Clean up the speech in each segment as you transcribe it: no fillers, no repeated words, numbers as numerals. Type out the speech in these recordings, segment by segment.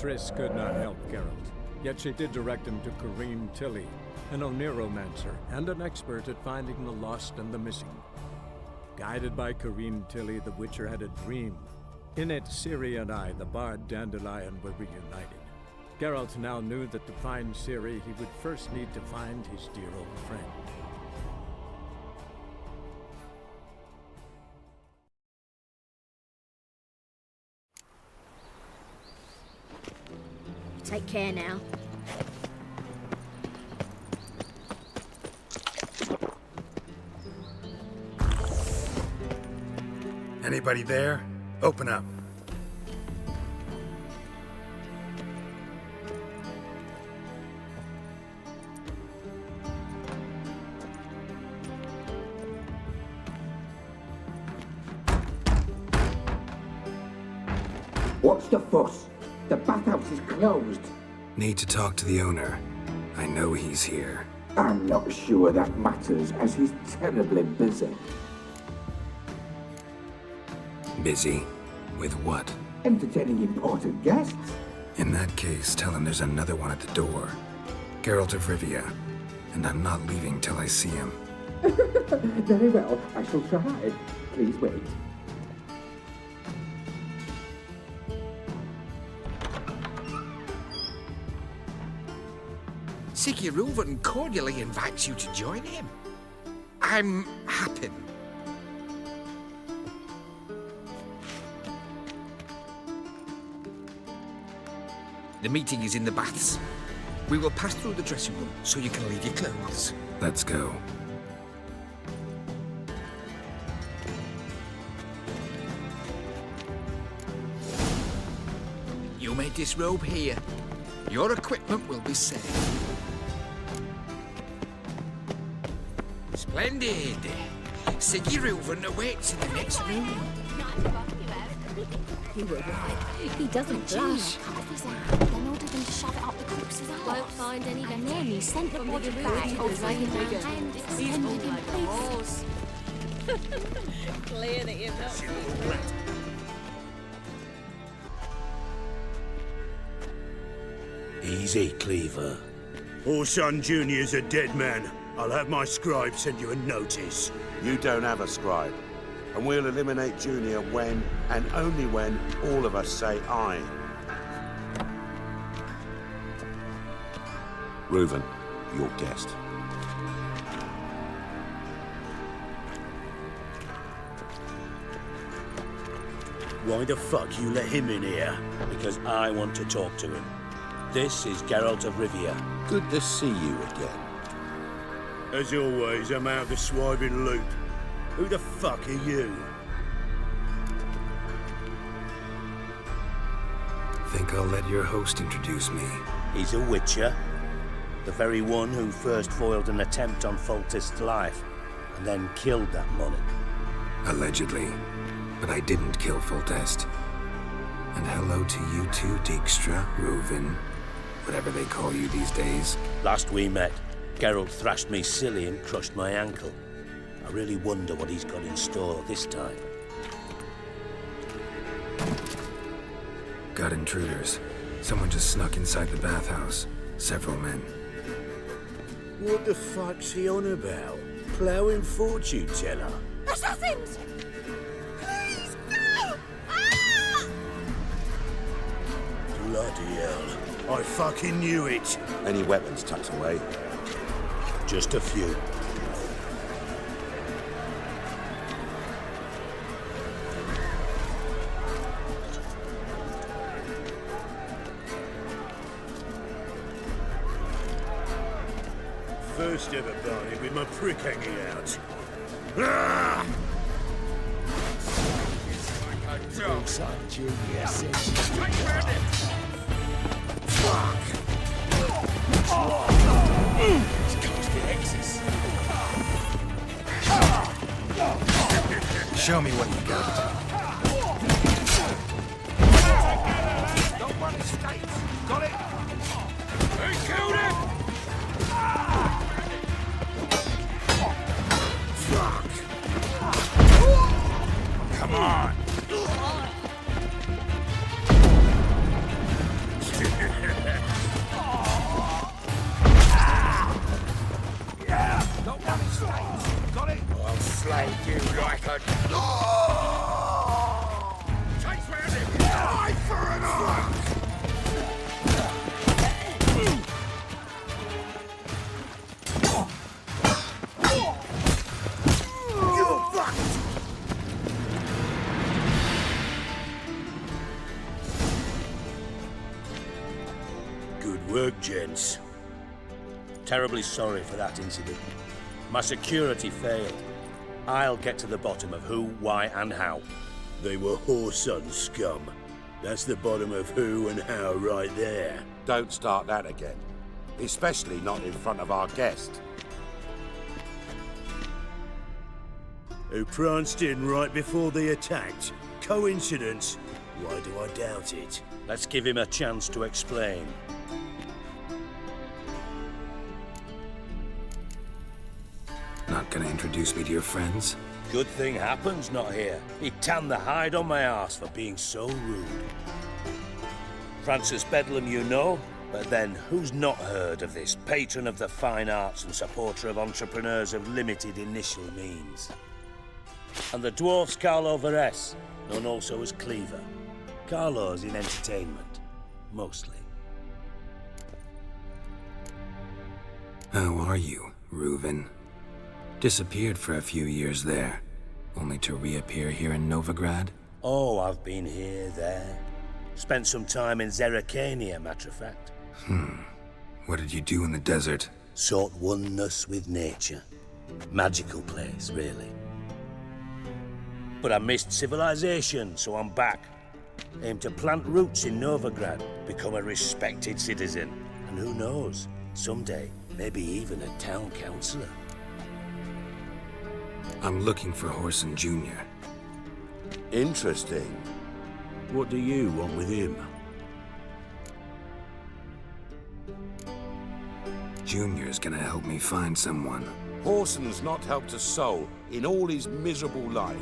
Triss could not help Geralt, yet she did direct him to Corrine Tilly, an Oniromancer and an expert at finding the lost and the missing. Guided by Corrine Tilly, the Witcher had a dream. In it, Ciri and I, the bard Dandelion, were reunited. Geralt now knew that to find Ciri, he would first need to find his dear old friend. Take care now. Anybody there? Open up. What's the fuss? The bathhouse is closed. Need to talk to the owner. I know he's here. I'm not sure that matters, as he's terribly busy. Busy? With what? Entertaining important guests. In that case, tell him there's another one at the door. Geralt of Rivia. And I'm not leaving till I see him. Very well, I shall try. Please wait. Sigurd cordially invites you to join him. I'm happy. The meeting is in the baths. We will pass through the dressing room so you can leave your clothes. Let's go. You may disrobe here. Your equipment will be safe. Splendid! Sigurd awaits in the next room. You were right. He doesn't blush. Cut off his hand, then ordered them to shove it up the corpse's arse. Won't find any better. And then he sent the body back. He's all like a horse. Clear that you're not. Easy, Cleaver. Orson Jr.'s a dead man. I'll have my scribe send you a notice. You don't have a scribe. And we'll eliminate Junior when, and only when, all of us say aye. Reuven, your guest. Why the fuck you let him in here? Because I want to talk to him. This is Geralt of Rivia. Good to see you again. As always, I'm out of the swiving loop. Who the fuck are you? Think I'll let your host introduce me. He's a witcher. The very one who first foiled an attempt on Foltest's life, and then killed that monarch. Allegedly. But I didn't kill Foltest. And hello to you too, Dijkstra, Reuven, whatever they call you these days. Last we met, Geralt thrashed me silly and crushed my ankle. I really wonder what he's got in store this time. Got intruders. Someone just snuck inside the bathhouse. Several men. What the fuck's he on about? Ploughing fortune teller? Assassins! Please, no! Ah! Bloody hell. I fucking knew it. Any weapons tucked away? Just a few. First ever party with my prick hanging out. Ah! Show me what you got. Don't want mistakes. Got it? He killed him! Come on! work, gents. Terribly sorry for that incident. My security failed. I'll get to the bottom of who, why, and how. They were whoreson scum. That's the bottom of who and how right there. Don't start that again. Especially not in front of our guest. Who pranced in right before they attacked. Coincidence? Why do I doubt it? Let's give him a chance to explain. Not gonna introduce me to your friends? Good thing Happen's not here. He tanned the hide on my arse for being so rude. Francis Bedlam you know, but then who's not heard of this patron of the fine arts and supporter of entrepreneurs of limited initial means? And the dwarf's Carlo Veres, known also as Cleaver. Carlo's in entertainment, mostly. How are you, Reuven? Disappeared for a few years there, only to reappear here in Novigrad? Oh, I've been here, there. Spent some time in Zerrikania, matter of fact. What did you do in the desert? Sought oneness with nature. Magical place, really. But I missed civilization, so I'm back. Aim to plant roots in Novigrad, become a respected citizen. And who knows, someday, maybe even a town councillor. I'm looking for Horson Jr. Interesting. What do you want with him? Junior's gonna help me find someone. Horson's not helped a soul in all his miserable life.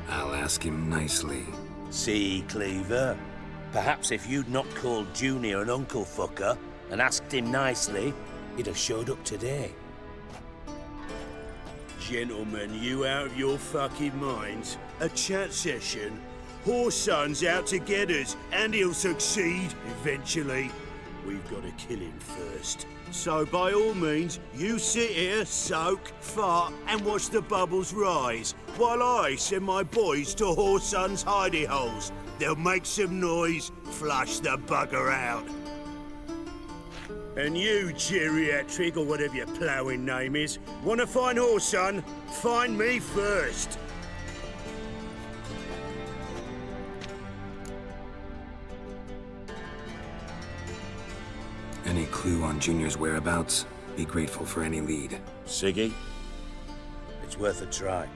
I'll ask him nicely. See, Cleaver? Perhaps if you'd not called Junior an uncle fucker and asked him nicely, he'd have showed up today. Gentlemen, you out of your fucking minds? A chat session? Horson's out to get us, and he'll succeed, eventually. We've got to kill him first. So by all means, you sit here, soak, fart, and watch the bubbles rise, while I send my boys to Horson's hidey holes. They'll make some noise, flush the bugger out. And you, geriatric, or whatever your ploughing name is, want to find Horson? Find me first. Any clue on Junior's whereabouts? Be grateful for any lead. Siggy? It's worth a try.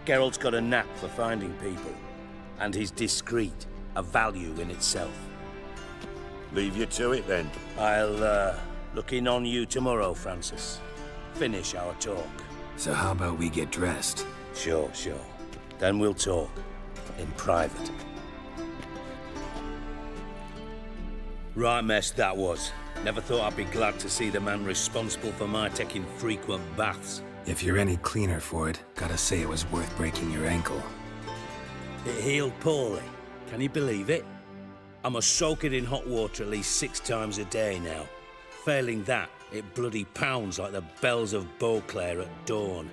Geralt's got a knack for finding people. And he's discreet, a value in itself. Leave you to it then. I'll, look in on you tomorrow, Francis. Finish our talk. So how about we get dressed? Sure. Then we'll talk. In private. Right mess that was. Never thought I'd be glad to see the man responsible for my taking frequent baths. If you're any cleaner for it, gotta say it was worth breaking your ankle. It healed poorly. Can you believe it? I must soak it in hot water at least 6 times a day now. Failing that, it bloody pounds like the bells of Beauclair at dawn.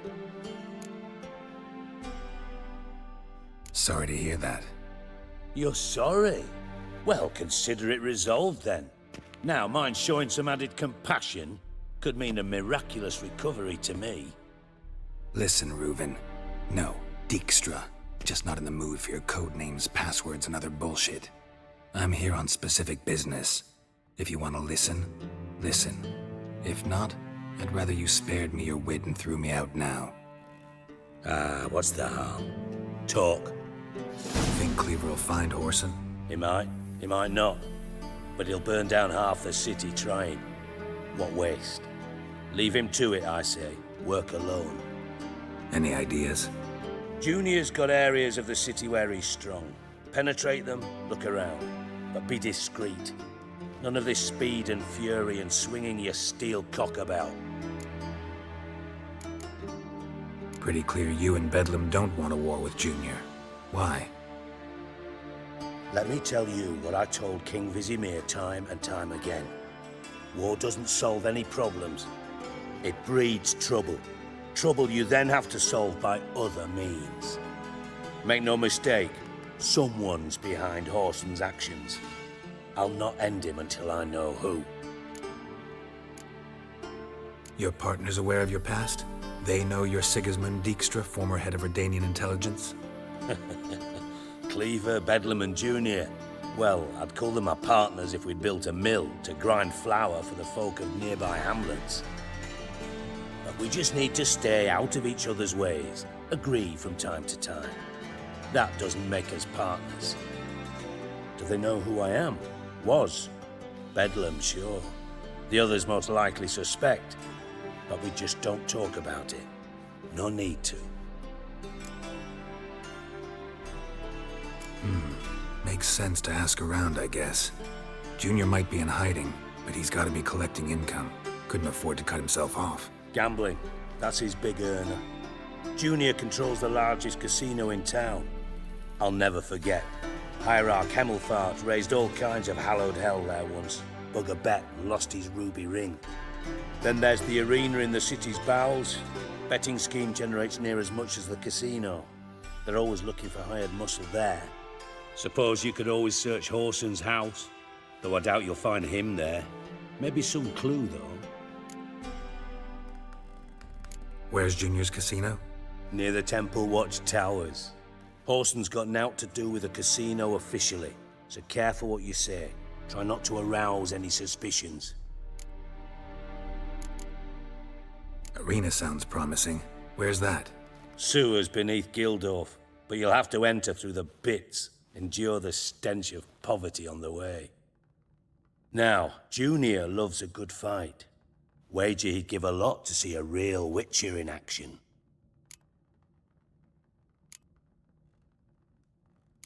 Sorry to hear that. You're sorry? Well, consider it resolved then. Now, mind showing some added compassion could mean a miraculous recovery to me. Listen, Reuven. No, Dijkstra. Just not in the mood for your code names, passwords, and other bullshit. I'm here on specific business. If you want to listen, listen. If not, I'd rather you spared me your wit and threw me out now. What's the harm? Talk. Think Cleaver will find Horson? He might not. But he'll burn down half the city trying. What waste. Leave him to it, I say. Work alone. Any ideas? Junior's got areas of the city where he's strong. Penetrate them, look around. But be discreet. None of this speed and fury and swinging your steel cock about. Pretty clear you and Bedlam don't want a war with Junior. Why? Let me tell you what I told King Vizimir time and time again. War doesn't solve any problems. It breeds trouble. Trouble you then have to solve by other means. Make no mistake, someone's behind Horson's actions. I'll not end him until I know who. Your partner's aware of your past? They know you're Sigismund Dijkstra, former head of Redanian intelligence? Cleaver, Bedlam and Junior. Well, I'd call them my partners if we'd built a mill to grind flour for the folk of nearby hamlets. But we just need to stay out of each other's ways, agree from time to time. That doesn't make us partners. Do they know who I am? Was. Bedlam, sure. The others most likely suspect. But we just don't talk about it. No need to. Makes sense to ask around, I guess. Junior might be in hiding, but he's got to be collecting income. Couldn't afford to cut himself off. Gambling. That's his big earner. Junior controls the largest casino in town. I'll never forget. Hierarch Hemmelfart raised all kinds of hallowed hell there once. Bug a bet and lost his ruby ring. Then there's the arena in the city's bowels. Betting scheme generates near as much as the casino. They're always looking for hired muscle there. Suppose you could always search Horson's house, though I doubt you'll find him there. Maybe some clue, though. Where's Junior's casino? Near the Temple Watch Towers. Horson's got nought to do with the casino officially, so careful what you say. Try not to arouse any suspicions. Arena sounds promising. Where's that? Sewers beneath Gildorf, but you'll have to enter through the pits. Endure the stench of poverty on the way. Now, Junior loves a good fight. Wager he'd give a lot to see a real Witcher in action.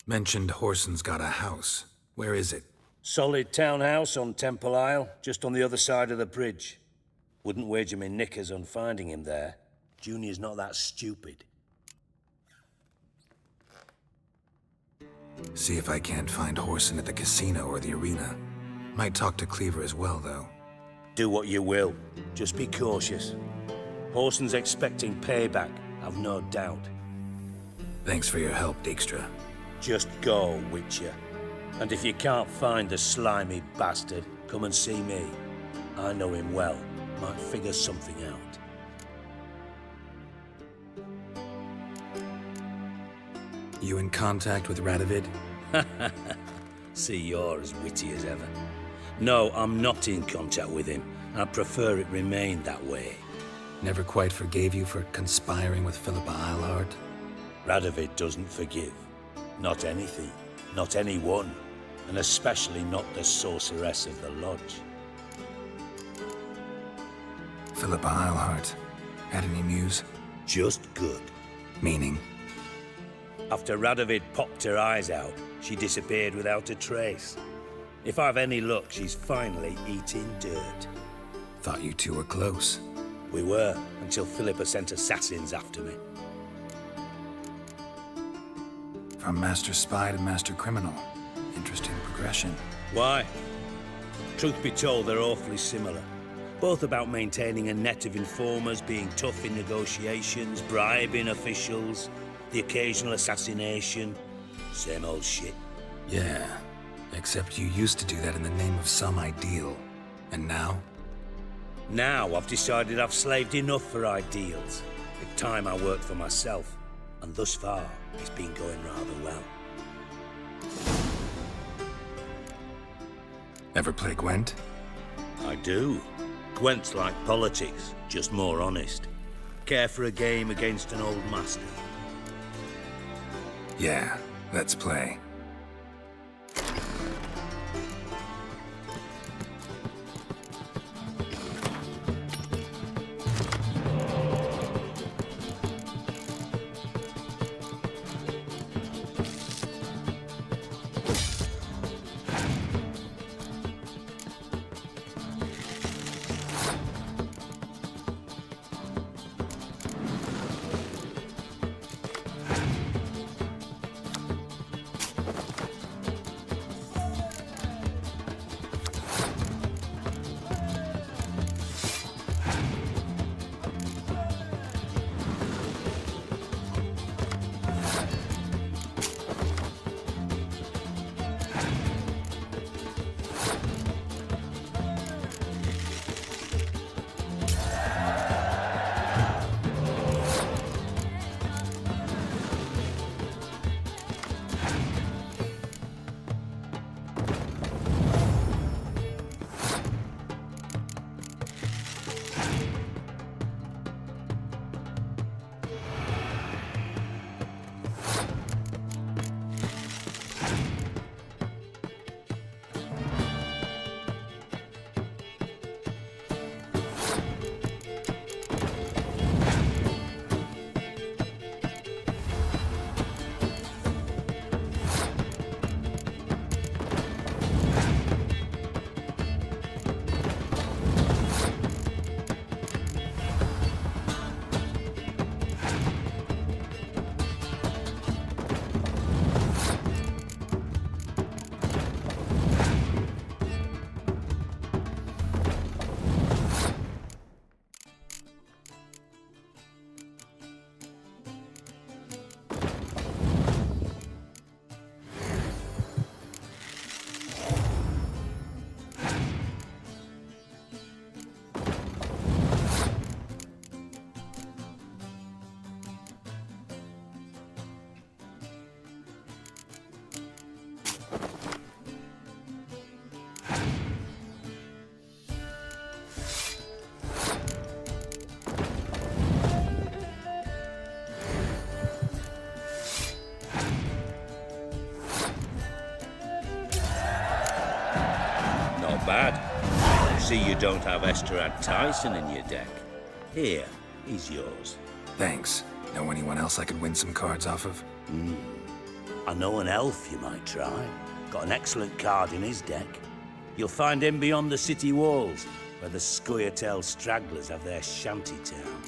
Mentioned Horson's got a house. Where is it? Solid townhouse on Temple Isle, just on the other side of the bridge. Wouldn't wager me knickers on finding him there. Junior's not that stupid. See if I can't find Horson at the casino or the arena. Might talk to Cleaver as well, though. Do what you will. Just be cautious. Horson's expecting payback, I've no doubt. Thanks for your help, Dijkstra. Just go, Witcher. And if you can't find the slimy bastard, come and see me. I know him well. Might figure something out. You in contact with Radovid? See, you're as witty as ever. No, I'm not in contact with him. I'd prefer it remained that way. Never quite forgave you for conspiring with Philippa Eilhart? Radovid doesn't forgive. Not anything. Not anyone. And especially not the sorceress of the Lodge. Philippa Eilhart. Had any news? Just good. Meaning? After Radovid popped her eyes out, she disappeared without a trace. If I've any luck, she's finally eating dirt. Thought you two were close. We were, until Philippa sent assassins after me. From master spy to master criminal. Interesting progression. Why? Truth be told, they're awfully similar. Both about maintaining a net of informers, being tough in negotiations, bribing officials, the occasional assassination. Same old shit. Yeah, except you used to do that in the name of some ideal. And now? Now I've decided I've slaved enough for ideals. It's time I worked for myself. And thus far, it's been going rather well. Ever play Gwent? I do. Gwent's like politics, just more honest. Care for a game against an old master? Yeah, let's play. Not bad. See you don't have Esterad Tyson in your deck. Here, he's yours. Thanks. Know anyone else I could win some cards off of? I know an elf you might try. Got an excellent card in his deck. You'll find him beyond the city walls, where the Scoia'tael stragglers have their shanty town.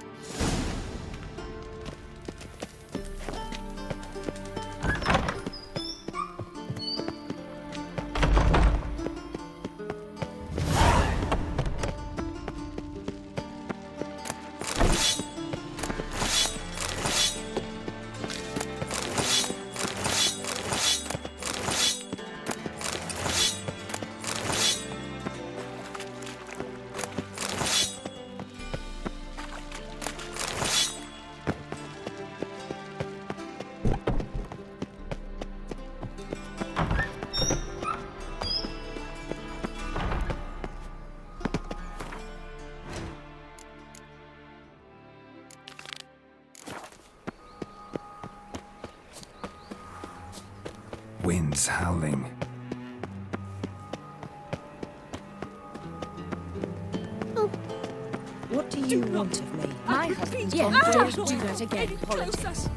Winds howling. What do you want of me? My husband's Yeah, gone don't down. do that again, politics.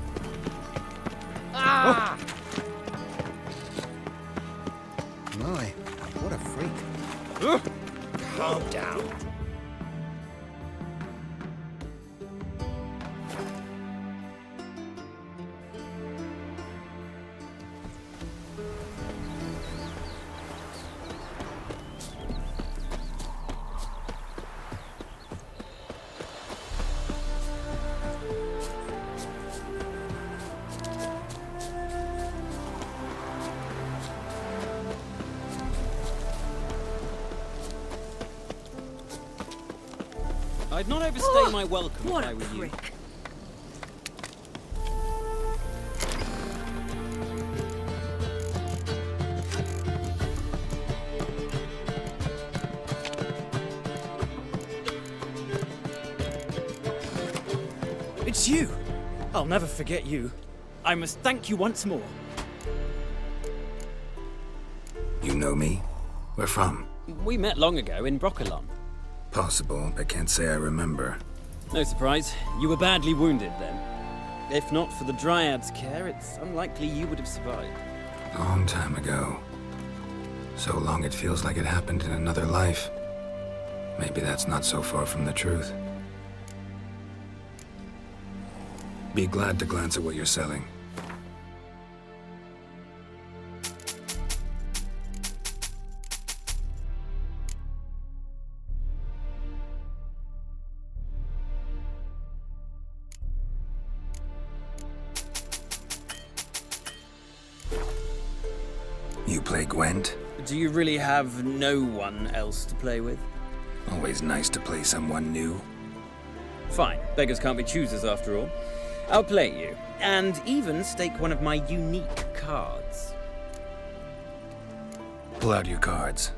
My, what a freak. Calm down. I'd not overstay my welcome What if I a were you. prick. It's you! I'll never forget you. I must thank you once more. You know me? Where from? We met long ago in Broccolon. Possible, but can't say I remember. No surprise, you were badly wounded then. If not for the Dryad's care, it's unlikely you would have survived. Long time ago. So long it feels like it happened in another life. Maybe that's not so far from the truth. Be glad to glance at what you're selling. You play Gwent? Do you really have no one else to play with? Always nice to play someone new. Fine, beggars can't be choosers after all. I'll play you, and even stake one of my unique cards. Pull out your cards.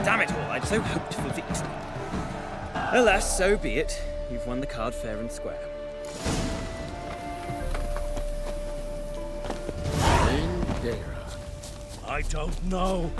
Damn it all, I'd so hoped for victory. Alas, so be it. You've won the card fair and square. I don't know.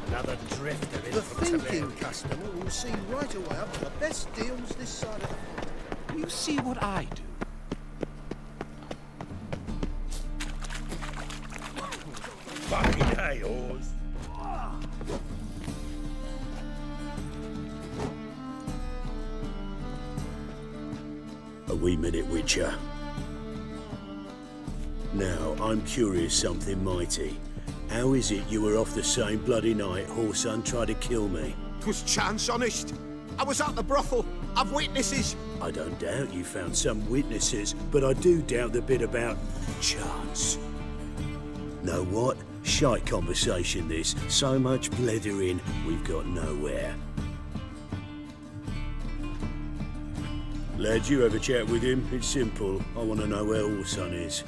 Another drifter in The from thinking Tiberias. customer will see right away up to the best deals this side of the... You see what I do? Fucking hey, Oars. A wee minute, Witcher. Now, I'm curious something mighty. How is it you were off the same bloody night Horson tried to kill me? 'Twas chance, honest. I was at the brothel. I've witnesses. I don't doubt you found some witnesses, but I do doubt the bit about chance. Know what? Shite conversation this. So much blethering, we've got nowhere. Lad, you have a chat with him? It's simple. I want to know where Orson is.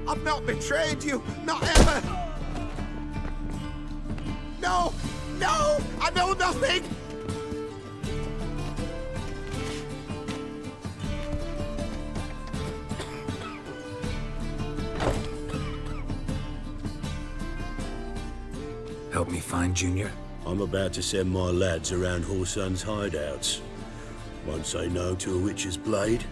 I've not betrayed you. Not ever. No! No! I know nothing! Help me find Junior? I'm about to send my lads around Horson's hideouts. Won't say no to a witch's blade.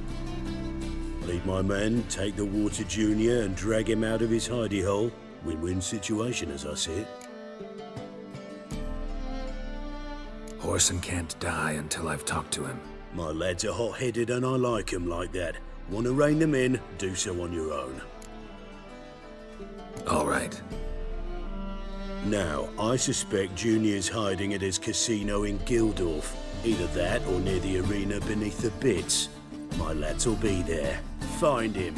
Lead my men, take the water Junior and drag him out of his hidey hole. Win-win situation as I see it. Horson can't die until I've talked to him. My lads are hot-headed and I like 'em like that. Want to rein them in, do so on your own. All right. Now, I suspect Junior's hiding at his casino in Gildorf. Either that or near the arena beneath the bits. My lads will be there. Find him.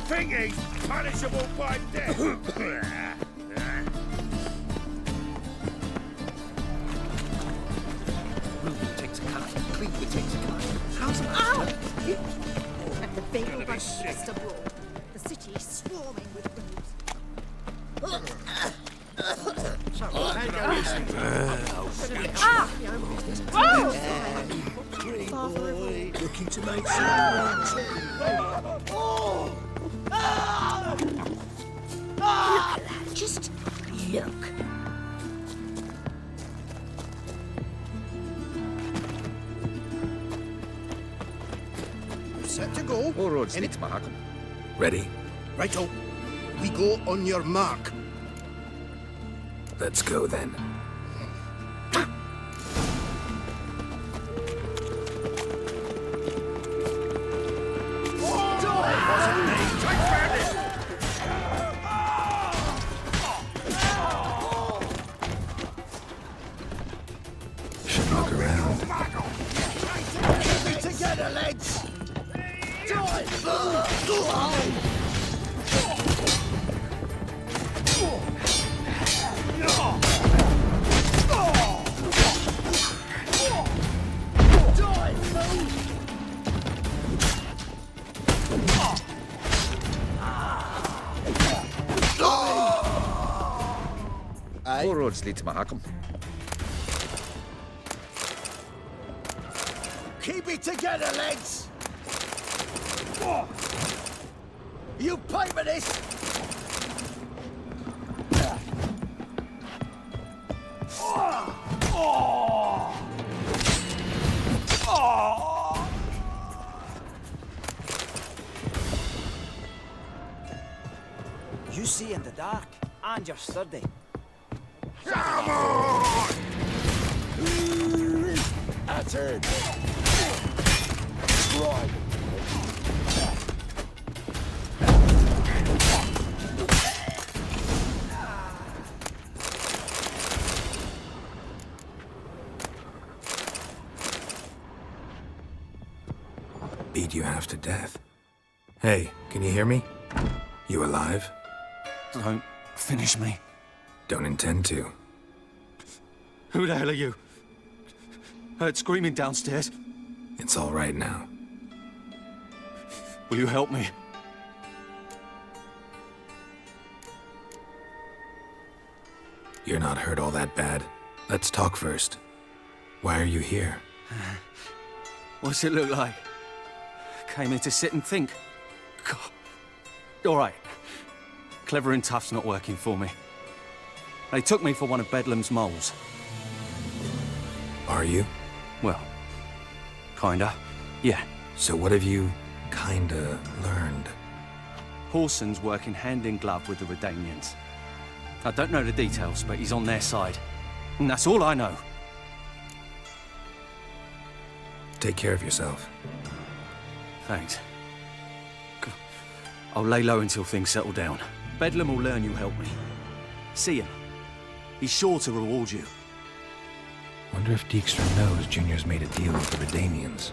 Thingy, punishable by death. Ruben takes a cut. Cleveland takes a cut. How's that? At the Bagel Festival, the city swarming with rooms. So, how do Looking to make some Just look. set to go. All roads lead to Mahakam. Ready? Righto. We go on your mark. Let's go then. Should look around. Together, lads! All roads lead to Mahakam. Keep it together, lads! You pay for this! You see in the dark, and you're sturdy. Come on! That's it. Right. Beat you half to death. Hey, can you hear me? You alive? Don't finish me. Don't intend to. Who the hell are you? Heard screaming downstairs. It's all right now. Will you help me? You're not hurt all that bad. Let's talk first. Why are you here? What's it look like? Came here to sit and think. God. All right. Clever and tough's not working for me. They took me for one of Bedlam's moles. Are you? Well, kinda. Yeah. So what have you kinda learned? Horson's working hand in glove with the Redanians. I don't know the details, but he's on their side. And that's all I know. Take care of yourself. Thanks. I'll lay low until things settle down. Bedlam will learn you helped me. See him. He's sure to reward you. Wonder if Dijkstra knows Junior's made a deal with the Redanians.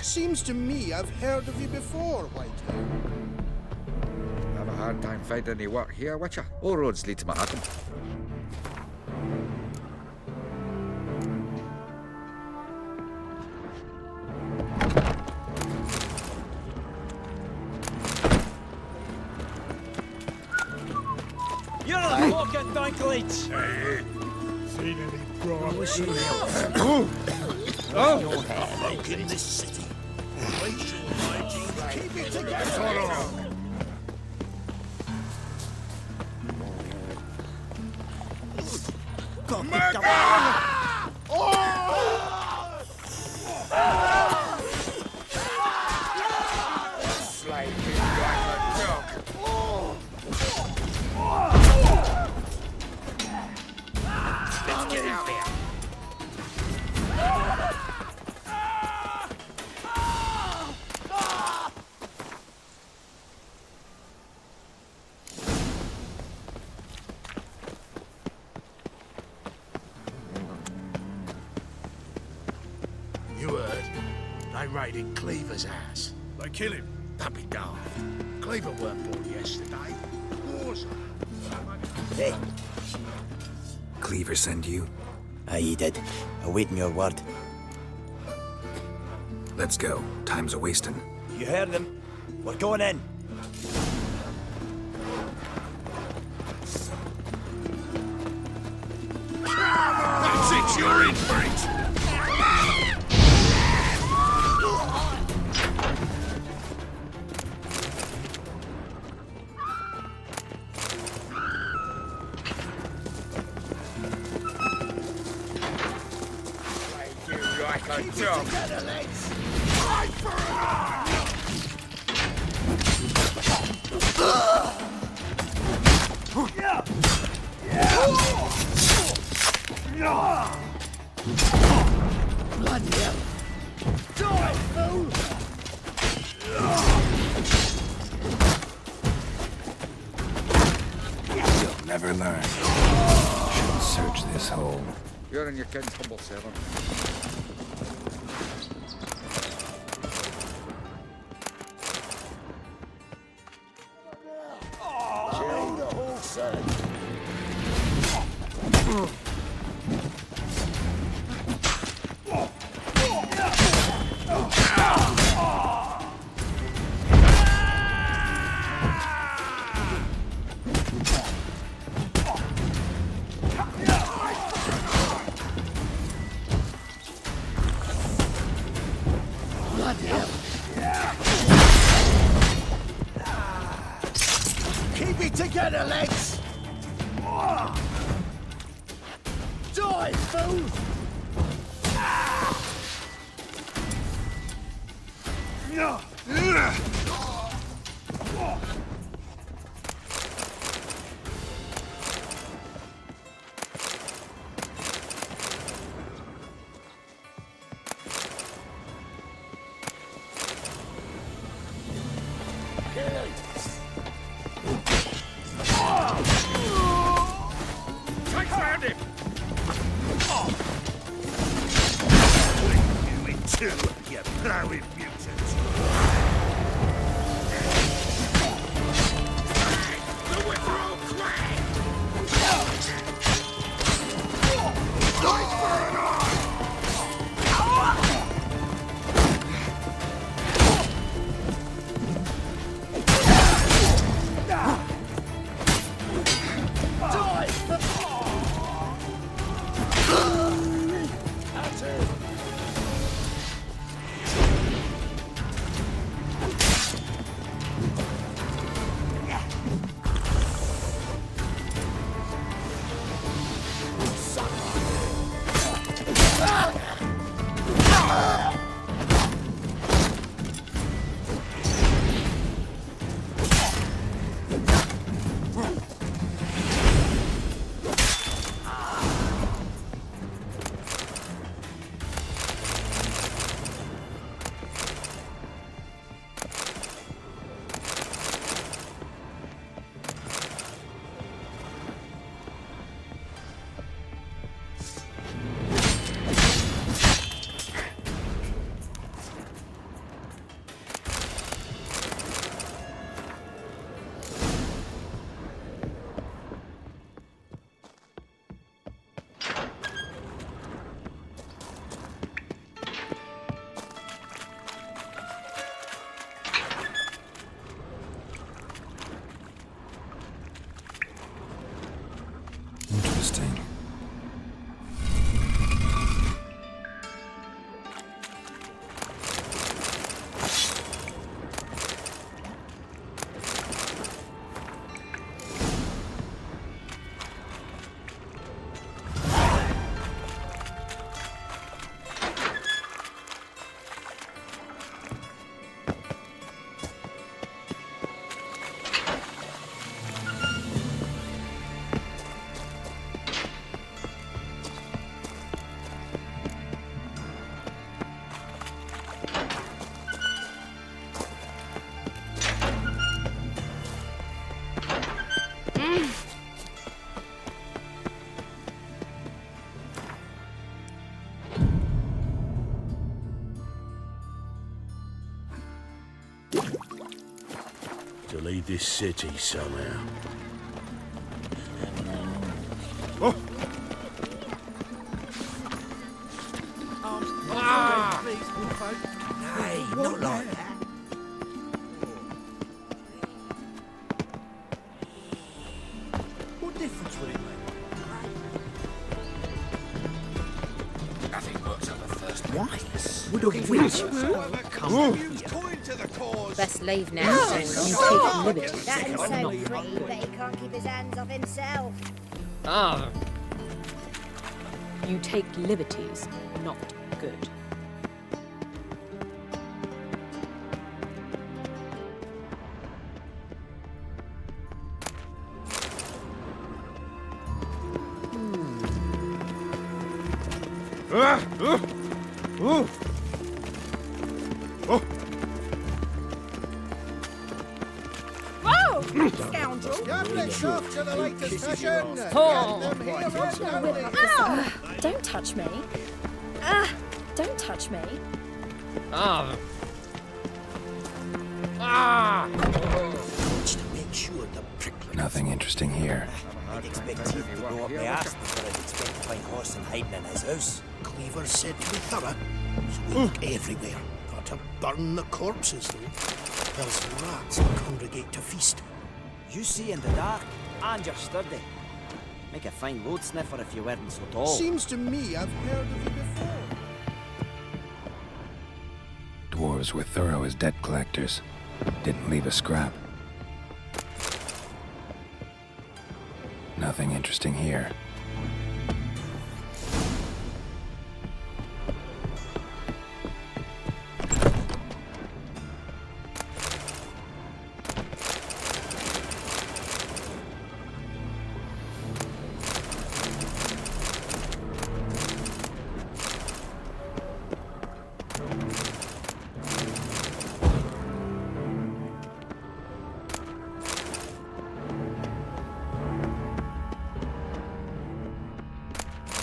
Seems to me I've heard of you before, Whitehair. Have a hard time finding any work here, Witcher. All roads lead to Mahakam. You're a fucking dinklage! Hey, seen any progress? Your folk in this city. Racial hygiene. Keep it together. Let's get out there. You heard? They raided Cleaver's house. They kill him. Don't be daft. Cleaver weren't born yesterday. War's Hey. Cleaver send you? Aye, he did. Awaiting your word. Let's go. Time's a-wasting. You heard him. We're going in. That's it, you're in for it! Keep it together, lads! Fight for an eye! Bloody hell! Die, fool! You'll never learn. Should search this hole. You're in your kid's humble servant. Kill the whole set! Bloody hell! Keep it together, lads! Die, fool! Found him! You in two, you blowing mutant! The withdrawal crack! Fight for an eye! Die! That's it! Interesting. To leave this city somehow. Hey, not like that. What difference would it make? Nothing works on the first What? Would a witch come here? Best leave now, so you take liberties. That's so pretty, but he can't keep his hands off himself. Ah, You take liberties, not good. Whoa! Scoundrel! To the latest fashion. Ow! Don't touch me. Don't touch me. Nothing interesting here. I'd expect teeth to go up my arse before I'd expect to find Horson hiding in his house. Cleaver said to be thorough, so we look everywhere. Got to burn the corpses, though. Else the rats will congregate to feast. You see in the dark, and you're sturdy. Make a fine road sniffer if you weren't so tall. Seems to me I've heard of you before. Dwarves were thorough as debt collectors. Didn't leave a scrap. Nothing interesting here.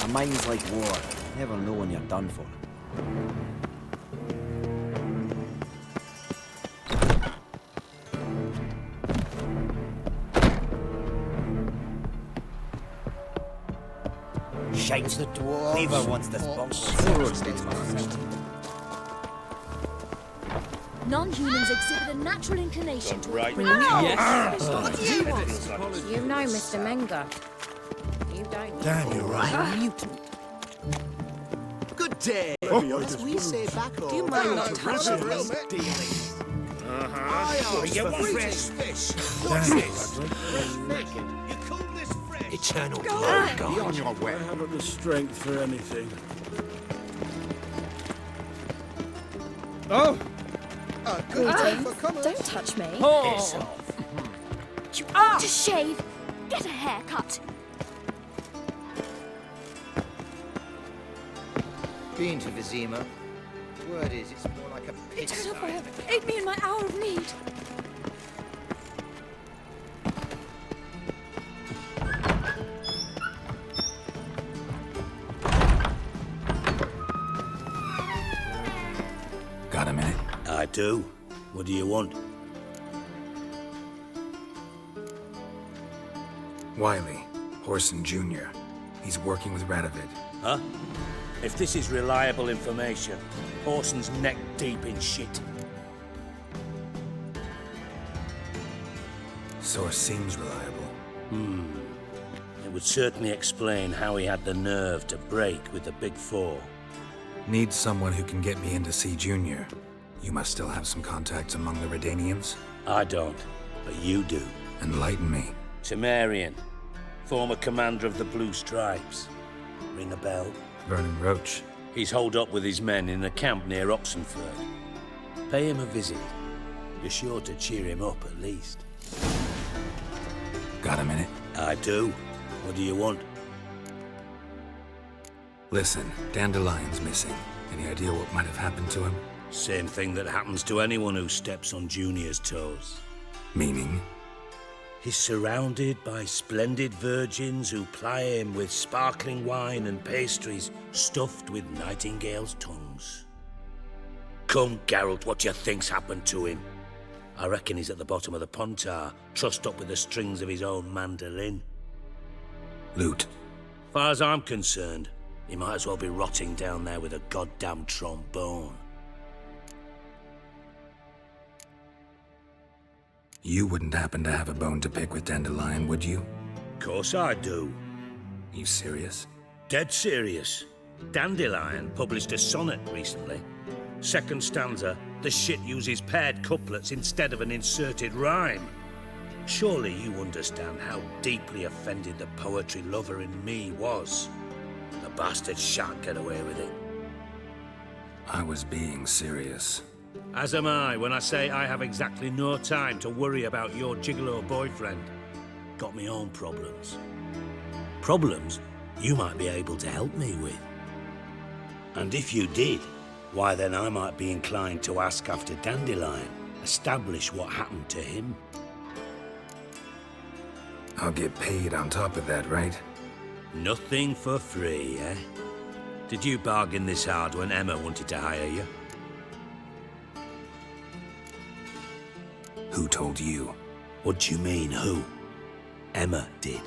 A mind's like war. Never know when you're done for. Shite the dwarves. Cleaver wants this bunk. Non-humans exhibit a natural inclination to Right. Yes. What do you want? You know, Mr. Menger. You don't. Damn, you're right. Mutant. Good day. As we say back home. Do you mind not touching me? You want fresh fish? What's this? You call this fresh? Eternal blood. Be on your way. I haven't the strength for anything. Don't touch me. Piss off. You want to shave? Get a haircut. Been to Vizima. Word is, it's more like a pigsty. Aid me in my hour of need. Got a minute? I do. What do you want? Wiley, Horson Jr. He's working with Radovid. Huh? If this is reliable information, Horson's neck deep in shit. Source seems reliable. It would certainly explain how he had the nerve to break with the Big Four. Need someone who can get me in to see Junior. You must still have some contacts among the Redanians? I don't, but you do. Enlighten me. Temerian, former commander of the Blue Stripes. Ring a bell? Vernon Roach. He's holed up with his men in a camp near Oxenford. Pay him a visit. You're sure to cheer him up at least. Got a minute? I do. What do you want? Listen, Dandelion's missing. Any idea what might have happened to him? Same thing that happens to anyone who steps on Junior's toes. Meaning? He's surrounded by splendid virgins who ply him with sparkling wine and pastries stuffed with nightingales' tongues. Come, Geralt, what do you think's happened to him? I reckon he's at the bottom of the Pontar, trussed up with the strings of his own mandolin. Loot. Far as I'm concerned, he might as well be rotting down there with a goddamn trombone. You wouldn't happen to have a bone to pick with Dandelion, would you? Course I do. You serious? Dead serious. Dandelion published a sonnet recently. Second stanza, the shit uses paired couplets instead of an inserted rhyme. Surely you understand how deeply offended the poetry lover in me was. The bastard shan't get away with it. I was being serious. As am I when I say I have exactly no time to worry about your gigolo boyfriend. Got me own problems. Problems you might be able to help me with. And if you did, why then I might be inclined to ask after Dandelion, establish what happened to him. I'll get paid on top of that, right? Nothing for free, eh? Did you bargain this hard when Emma wanted to hire you? Who told you? What do you mean, who? Emma did.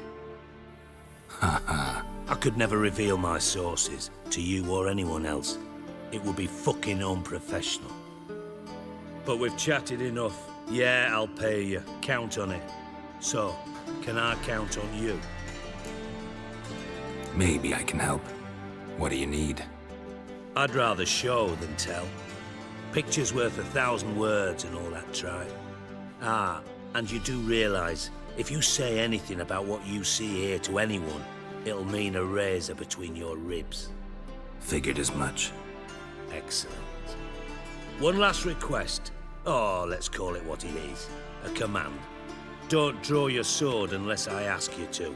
Haha. I could never reveal my sources to you or anyone else. It would be fucking unprofessional. But we've chatted enough. Yeah, I'll pay you. Count on it. So, can I count on you? Maybe I can help. What do you need? I'd rather show than tell. Picture's worth 1,000 words and all that tribe. Ah, and you do realize, if you say anything about what you see here to anyone, it'll mean a razor between your ribs. Figured as much. Excellent. One last request. Oh, let's call it what it is. A command. Don't draw your sword unless I ask you to.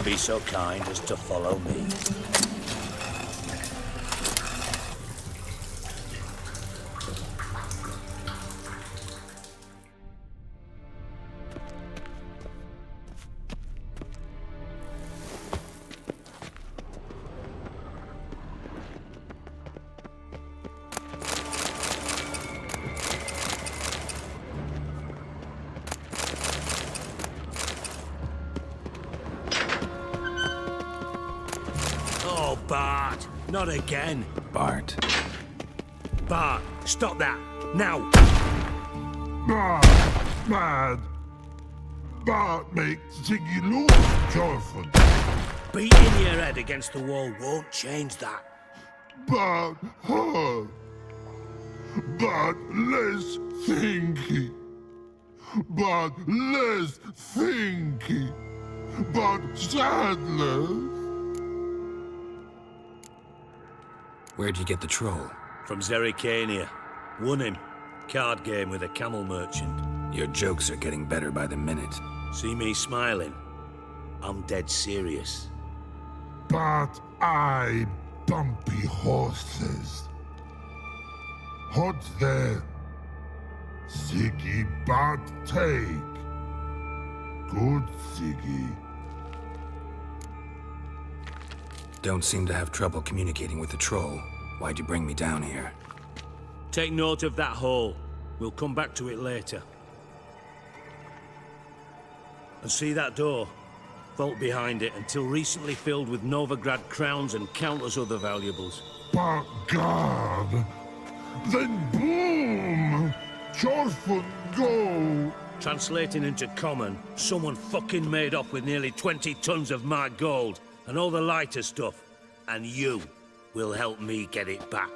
Be so kind as to follow me. Oh, Bart, not again. Bart. Bart, stop that, now! Mad. Bart makes Ziggy lose, Jonathan. Beating your head against the wall won't change that. Bart hurt. Bart less thinky. Bart less thinky. Bart sadless. Where'd you get the troll? From Zerrikania. Won him. Card game with a camel merchant. Your jokes are getting better by the minute. See me smiling? I'm dead serious. But I bumpy horses. Hot there. Ziggy Bart take. Good Ziggy. Don't seem to have trouble communicating with the troll. Why'd you bring me down here? Take note of that hole. We'll come back to it later. And see that door? Vault behind it, until recently filled with Novigrad crowns and countless other valuables. But God! Then boom! Jorfun go! Translating into common, someone fucking made off with nearly 20 tons of my gold and all the lighter stuff. And you will help me get it back.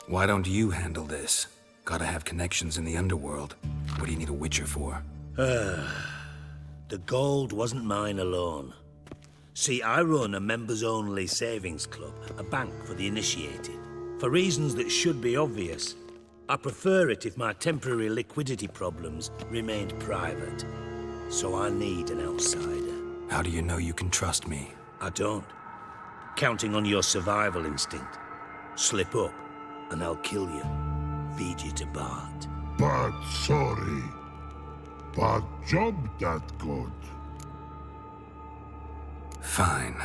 Why don't you handle this? Gotta have connections in the underworld. What do you need a Witcher for? The gold wasn't mine alone. See, I run a members-only savings club, a bank for the initiated. For reasons that should be obvious, I prefer it if my temporary liquidity problems remained private. So I need an outsider. How do you know you can trust me? I don't. Counting on your survival instinct. Slip up, and I'll kill you. Feed you to Bart. But sorry. But job that good. Fine.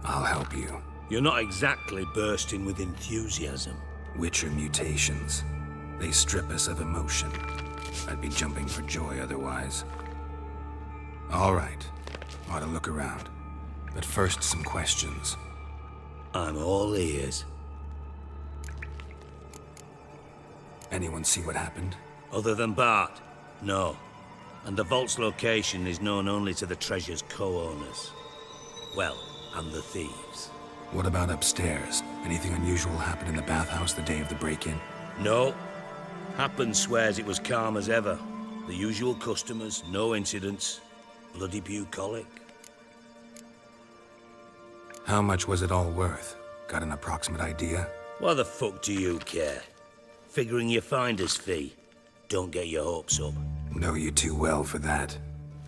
I'll help you. You're not exactly bursting with enthusiasm. Witcher mutations. They strip us of emotion. I'd be jumping for joy otherwise. All right. Ought to look around. But first, some questions. I'm all ears. Anyone see what happened? Other than Bart? No. And the vault's location is known only to the treasure's co-owners. Well, and the thieves. What about upstairs? Anything unusual happen in the bathhouse the day of the break-in? No. Happen swears it was calm as ever. The usual customers, no incidents. Bloody bucolic. How much was it all worth? Got an approximate idea? Why the fuck do you care? Figuring your finder's fee. Don't get your hopes up. Know you too well for that.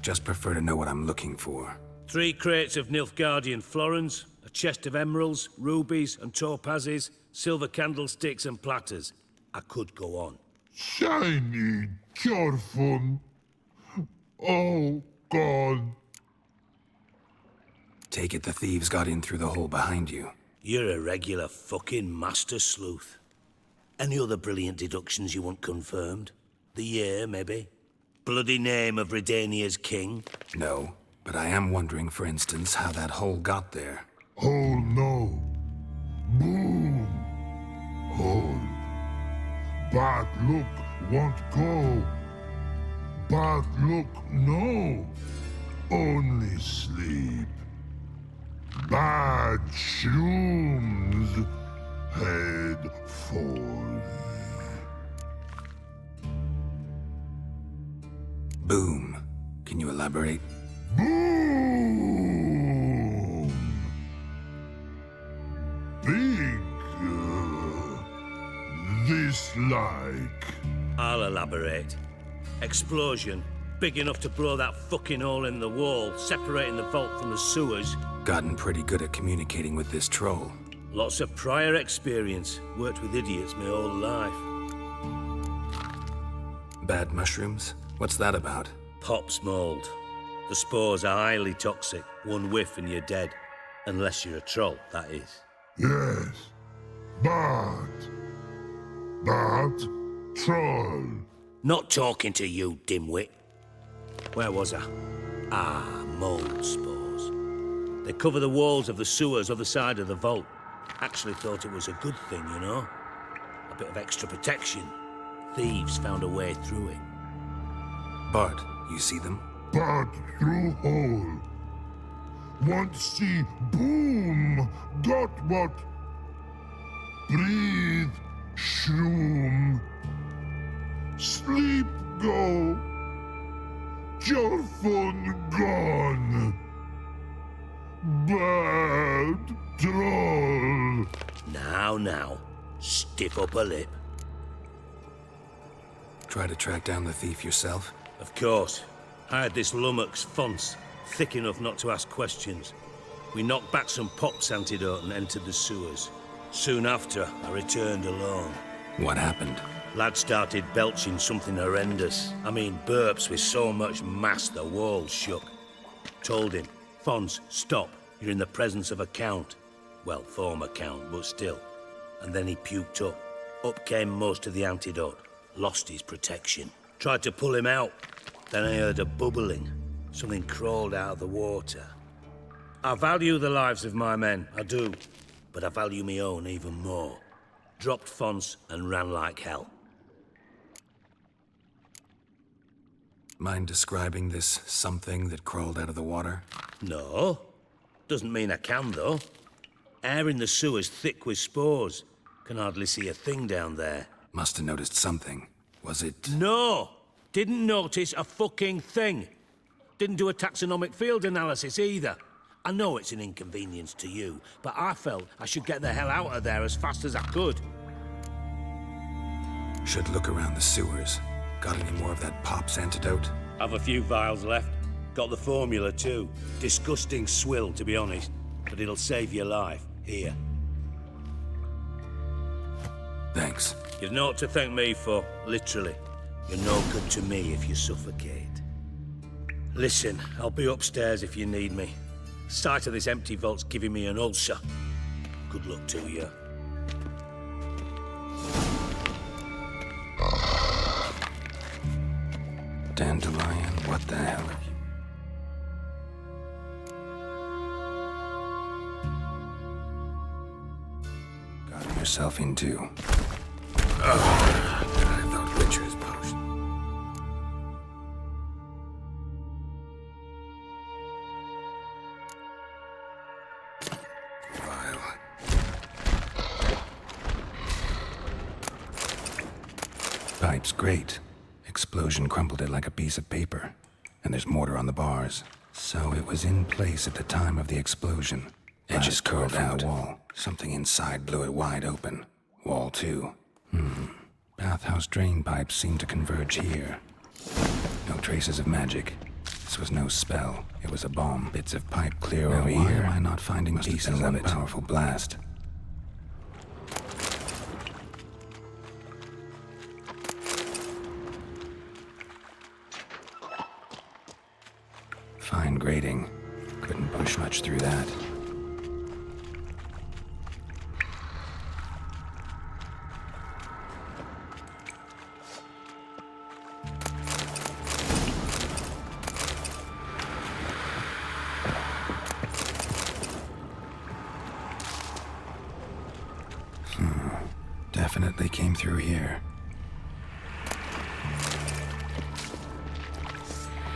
Just prefer to know what I'm looking for. 3 crates of Nilfgaardian florins, a chest of emeralds, rubies and topazes, silver candlesticks and platters. I could go on. Shiny, careful. Oh, God. Take it the thieves got in through the hole behind you. You're a regular fucking master sleuth. Any other brilliant deductions you want confirmed? The year, maybe? Bloody name of Redania's king? No, but I am wondering, for instance, how that hole got there. Hole no. Boom. Hole. Bad look won't go. Bad look no. Only sleep. Bad shrooms. Head falls. Boom. Can you elaborate? Boom! Big. This like. I'll elaborate. Explosion. Big enough to blow that fucking hole in the wall, separating the vault from the sewers. Gotten pretty good at communicating with this troll. Lots of prior experience. Worked with idiots my whole life. Bad mushrooms? What's that about? Pops mold. The spores are highly toxic. One whiff and you're dead. Unless you're a troll, that is. Yes. Bad. Bad troll. Not talking to you, dimwit. Where was I? Ah, mold spores. They cover the walls of the sewers other side of the vault. Actually thought it was a good thing, you know? A bit of extra protection. Thieves found a way through it. Bart, you see them? Bad through hole. Want see boom. Got what? Breathe. Shroom. Sleep go. Your phone gone. Bad troll. Now. Stiff upper lip. Try to track down the thief yourself? Of course. I had this lummox, Fons, thick enough not to ask questions. We knocked back some Pop's antidote and entered the sewers. Soon after, I returned alone. What happened? Lad started belching something horrendous. I mean, burps with so much mass the walls shook. Told him, Fons, stop. You're in the presence of a count. Well, former count, but still. And then he puked up. Up came most of the antidote. Lost his protection. Tried to pull him out. Then I heard a bubbling. Something crawled out of the water. I value the lives of my men, I do. But I value my own even more. Dropped Fons and ran like hell. Mind describing this something that crawled out of the water? No. Doesn't mean I can, though. Air in the sewer's thick with spores. Can hardly see a thing down there. Must have noticed something. Was it... No! Didn't notice a fucking thing. Didn't do a taxonomic field analysis either. I know it's an inconvenience to you, but I felt I should get the hell out of there as fast as I could. Should look around the sewers. Got any more of that Pop's antidote? Have a few vials left. Got the formula too. Disgusting swill, to be honest. But it'll save your life. Here. Thanks. You've naught to thank me for, literally. You're no good to me if you suffocate. Listen, I'll be upstairs if you need me. Sight of this empty vault's giving me an ulcer. Good luck to you. Dandelion, what the hell have you... Got yourself into? I thought Witcher's potion. Vile. Looks great. Explosion crumpled it like a piece of paper. And there's mortar on the bars. So it was in place at the time of the explosion. Edges curled out. The wall. Something inside blew it wide open. Wall 2. Bathhouse drain pipes seem to converge here. No traces of magic. This was no spell. It was a bomb. Bits of pipe clear over here. Why am I not finding pieces of it? Powerful blast. Fine grating. Couldn't push much through that. Definitely came through here.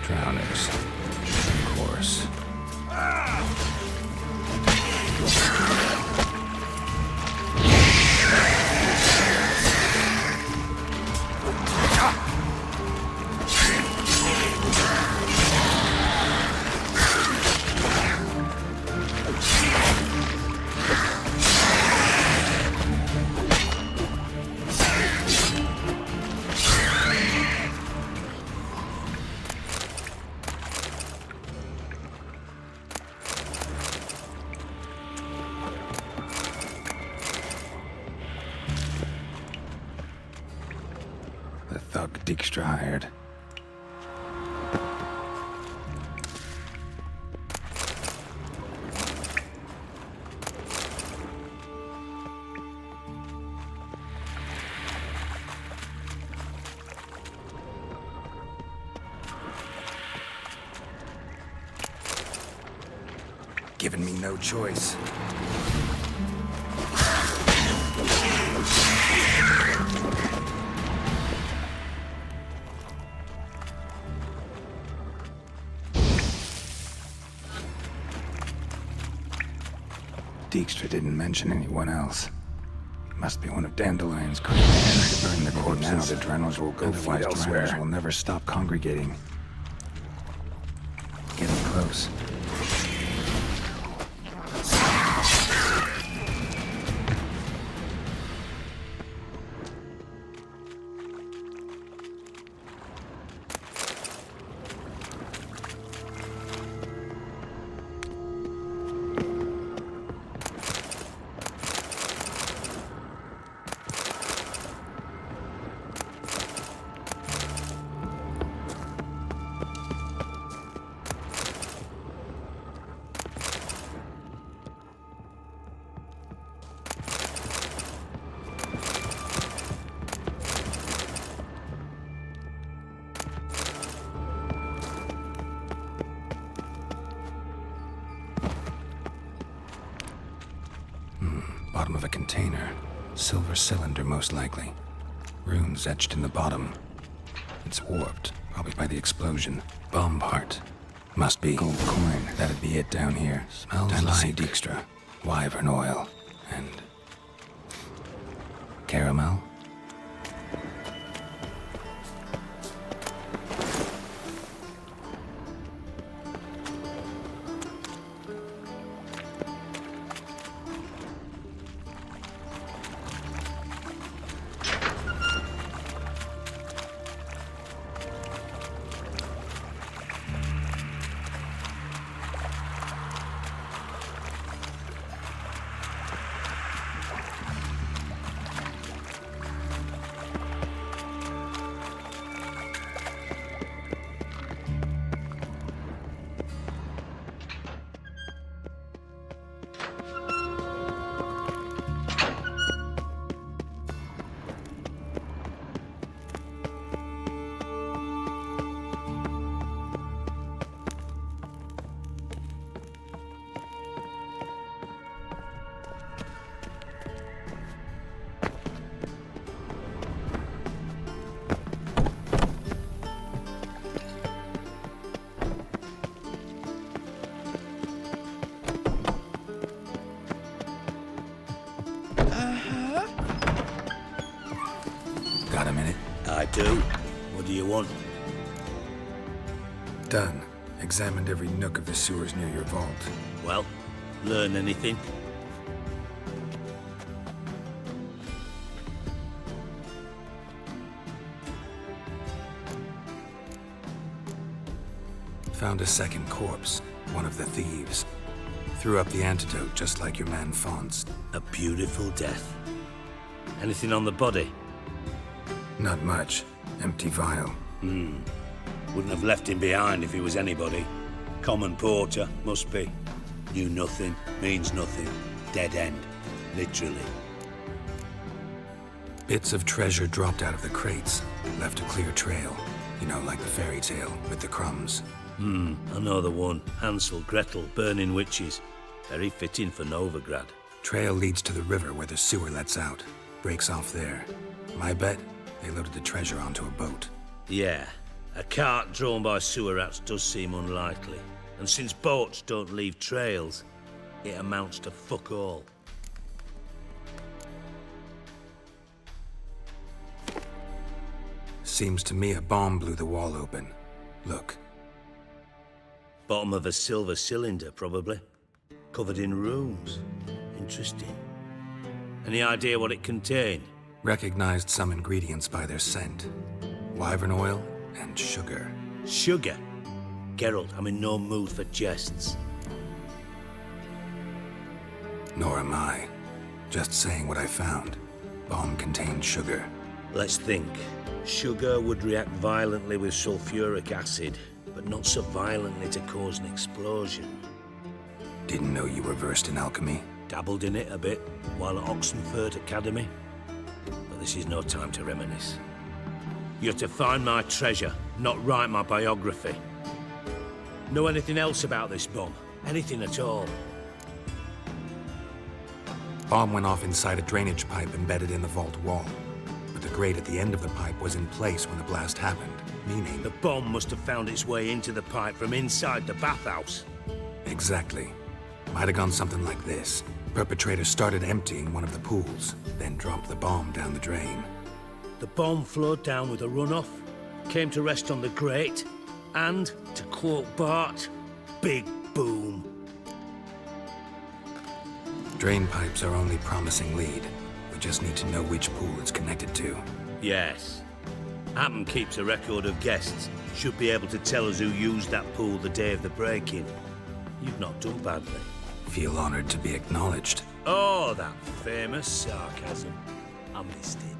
Drowners. Of course. The thug Dijkstra hired. Given me no choice. Dijkstra didn't mention anyone else. Must be one of Dandelion's crew. To burn the corpses. Now the Drenels will go fight elsewhere. Drenels will never stop congregating. Getting close. Bottom of a container. Silver cylinder, most likely. Runes etched in the bottom. It's warped, probably by the explosion. Bomb part. Must be. Gold coin. That'd be it down here. Smells like Dijkstra. Wyvern oil. And... caramel? too. What do you want? Done. Examined every nook of the sewers near your vault. Well, learn anything? Found a second corpse, one of the thieves. Threw up the antidote just like your man Font's. A beautiful death. Anything on the body? Not much. Empty vial. Wouldn't have left him behind if he was anybody. Common porter, must be. Knew nothing, means nothing. Dead end. Literally. Bits of treasure dropped out of the crates. Left a clear trail. You know, like the fairy tale, with the crumbs. I know the one. Hansel, Gretel, burning witches. Very fitting for Novigrad. Trail leads to the river where the sewer lets out. Breaks off there. My bet, they loaded the treasure onto a boat. Yeah. A cart drawn by sewer rats does seem unlikely. And since boats don't leave trails, it amounts to fuck all. Seems to me a bomb blew the wall open. Look. Bottom of a silver cylinder, probably. Covered in runes. Interesting. Any idea what it contained? Recognized some ingredients by their scent. Wyvern oil and sugar. Sugar? Geralt, I'm in no mood for jests. Nor am I. Just saying what I found. Bomb contained sugar. Let's think. Sugar would react violently with sulfuric acid, but not so violently to cause an explosion. Didn't know you were versed in alchemy. Dabbled in it a bit while at Oxenford Academy. But this is no time to reminisce. You're to find my treasure, not write my biography. Know anything else about this bomb? Anything at all? Bomb went off inside a drainage pipe embedded in the vault wall. But the grate at the end of the pipe was in place when the blast happened, meaning... The bomb must have found its way into the pipe from inside the bathhouse. Exactly. Might have gone something like this. Perpetrator started emptying one of the pools, then dropped the bomb down the drain. The bomb flowed down with a runoff, came to rest on the grate, and, to quote Bart, big boom. Drain pipes are only promising lead. We just need to know which pool it's connected to. Yes. Hammond keeps a record of guests. Should be able to tell us who used that pool the day of the break-in. You've not done badly. Feel honored to be acknowledged. Oh, that famous sarcasm. I missed it.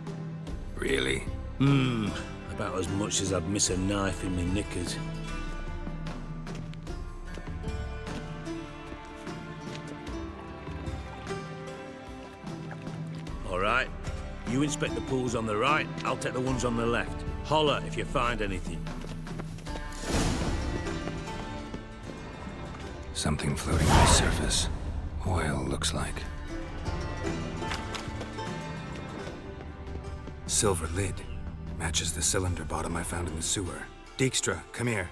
Really? About as much as I'd miss a knife in me knickers. All right. You inspect the pools on the right, I'll take the ones on the left. Holler if you find anything. Something floating on the surface. Oil, looks like. Silver lid. Matches the cylinder bottom I found in the sewer. Dijkstra, come here.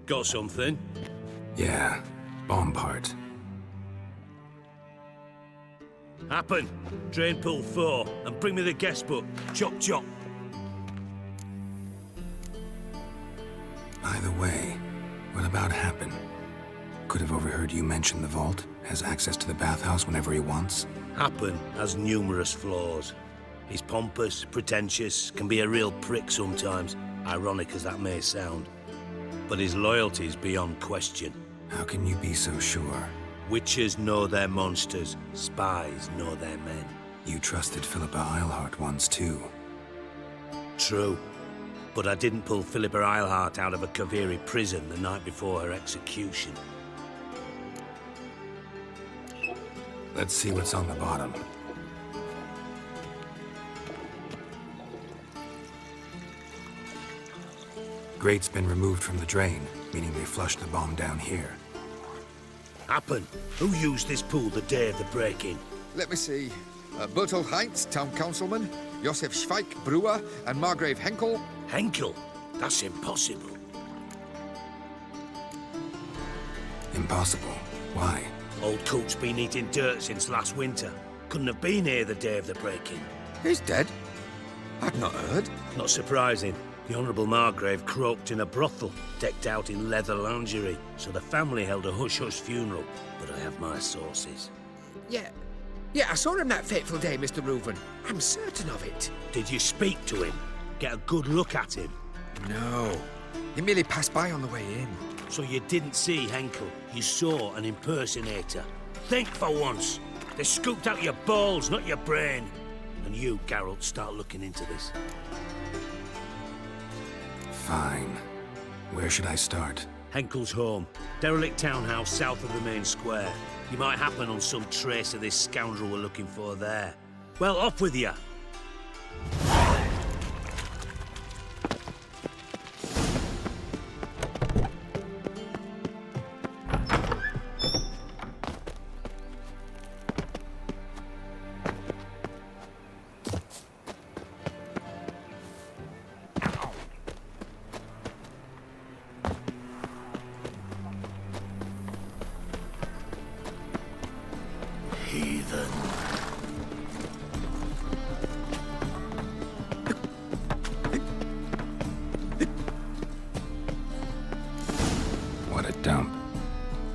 Got something? Yeah, bomb part. Happen. Drain pool 4, and bring me the guest book. Chop chop. By the way, what about Happen? Could have overheard you mention the vault. Has access to the bathhouse whenever he wants. Happen has numerous flaws. He's pompous, pretentious, can be a real prick sometimes, ironic as that may sound. But his loyalty is beyond question. How can you be so sure? Witches know their monsters, spies know their men. You trusted Philippa Eilhart once too. True. But I didn't pull Philippa Eilhart out of a Kaviri prison the night before her execution. Let's see what's on the bottom. Grate's been removed from the drain, meaning they flushed the bomb down here. Happen. Who used this pool the day of the break-in? Let me see. Bertolt Heinz, town councilman, Josef Schweik, brewer, and Margrave Henkel. Henkel? That's impossible. Impossible? Why? Old Coot's been eating dirt since last winter. Couldn't have been here the day of the break-in. He's dead? I've not heard. Not surprising. The Honourable Margrave croaked in a brothel, decked out in leather lingerie, so the family held a hush-hush funeral. But I have my sources. Yeah, I saw him that fateful day, Mr. Reuven. I'm certain of it. Did you speak to him? Get a good look at him? No. He merely passed by on the way in. So you didn't see Henkel. You saw an impersonator. Think for once. They scooped out your balls, not your brain. And you, Geralt, start looking into this. Fine. Where should I start? Henkel's home. Derelict townhouse south of the main square. You might happen on some trace of this scoundrel we're looking for there. Well, off with you. What a dump.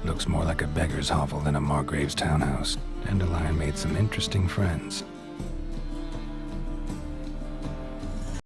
Looks more like a beggar's hovel than a Margrave's townhouse. Dandelion made some interesting friends.